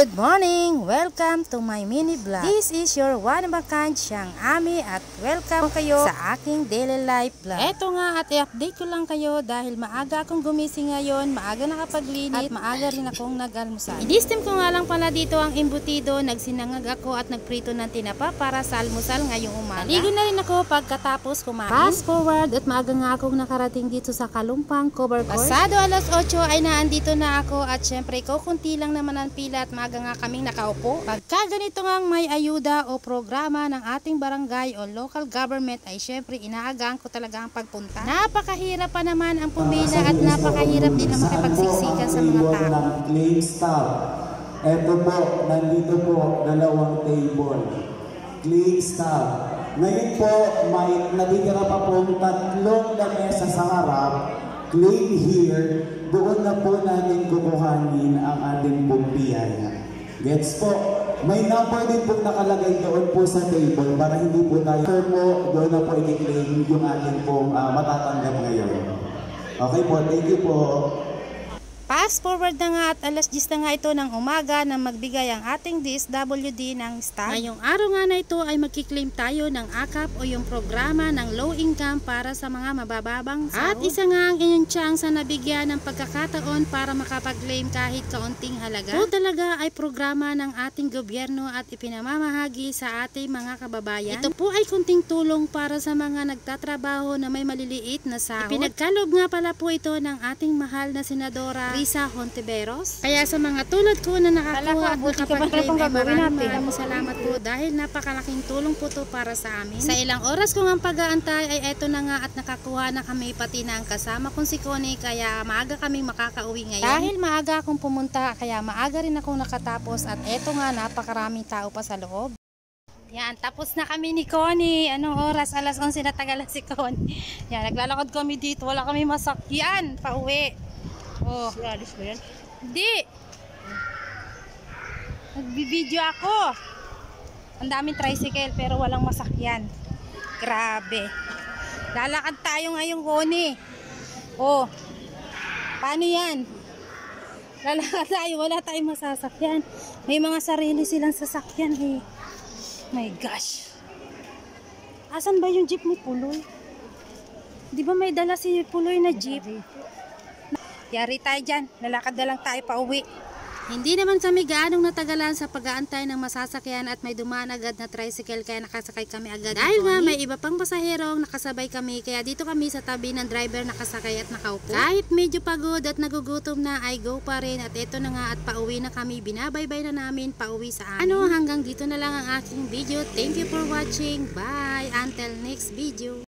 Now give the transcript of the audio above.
Good morning! Welcome to my mini vlog. This is your one of a kind siyang Ami at welcome kayo sa aking daily life vlog. Eto nga at i-update ko lang kayo dahil maaga akong gumising ngayon, maaga nakapaglinis at maaga rin akong nag-almusal. I-distim ko nga lang pala dito ang embutido, nagsinangag ako at nagprito ng tinapa para sa almusal ngayong umaga. Naligo na rin ako pagkatapos kumain. Fast forward at maaga nga akong nakarating dito sa Kalumpang Cover Course. Pasado alas 8 ay naandito na ako at syempre kukunti lang naman ang pila at maaga nga kaming nakaupo. Pagka ganito nga may ayuda o programa ng ating barangay o local government ay syempre inaagaan ko talaga ang pagpunta. Napakahirap pa naman ang pumila at napakahirap din ang makipagsiksikan sa mga tao. Claim staff. Eto po, nandito po, dalawang table. Claim staff. Ngayon po, may natitira pa pong tatlong lamesa sa harap. Claim here. Doon na po natin kukuhanin ang ating pong biyaya. Gets po? May number din po nakalagay doon po sa table para hindi po tayo doon na po i-claim yung ating pong matatanggap ngayon. Okay po, thank you po. Fast forward na nga at alas 10 na nga ito ng umaga na magbigay ang ating DSWD ng staff. Ngayong araw nga na ito ay magkiklaim tayo ng AKAP o yung programa ng low income para sa mga mabababang sahod. At isa nga ang inyong chance na nabigyan ng pagkakataon para makapag-claim kahit kaunting halaga. Ito talaga ay programa ng ating gobyerno at ipinamamahagi sa ating mga kababayan. Ito po ay kunting tulong para sa mga nagtatrabaho na may maliliit na sahod. Ipinagkaloob nga pala po ito ng ating mahal na Senadora Risa Hontiveros. Kaya sa mga tulad ko na nakakuha at nakapag-claim ay maraming salamat po dahil napakalaking tulong po to para sa amin. Sa ilang oras kong ang pag-aantay ay eto na nga at nakakuha na kami pati na ang kasama kong si Connie kaya maaga kaming makakauwi ngayon. Dahil maaga akong pumunta kaya maaga rin akong nakatapos at eto nga napakaraming tao pa sa loob. Yan, tapos na kami ni Connie. Anong oras? Alas 11 na tagalan si Connie. Yan, naglalakad kami dito. Wala kami masakyan. Pauwi. Oh. Alis mo yan? Hindi. Nagbibideo ako. Ang daming tricycle pero walang masakyan. Grabe. Lalakad tayo ngayon, Connie. Oh. Paano yan? Lalakad tayo. Wala tayong masasakyan. May mga sarili silang sasakyan eh. My gosh. Asan ba yung jeep ni Puloy? Di ba may dala si Puloy na jeep? Yari tayo dyan. Lalakad na lang tayo pa uwi. Hindi naman kami gaanong natagalan sa pag-aantay ng masasakyan at may dumaan agad na tricycle kaya nakasakay kami agad. Dahil nga may iba pang pasahero ang nakasabay kami kaya dito kami sa tabi ng driver nakasakay at nakaupo. Kahit medyo pagod at nagugutom na ay go pa rin at ito na nga at pauwi na kami. Binabaybay na namin pauwi sa amin. Hanggang dito na lang ang aking video. Thank you for watching. Bye! Until next video.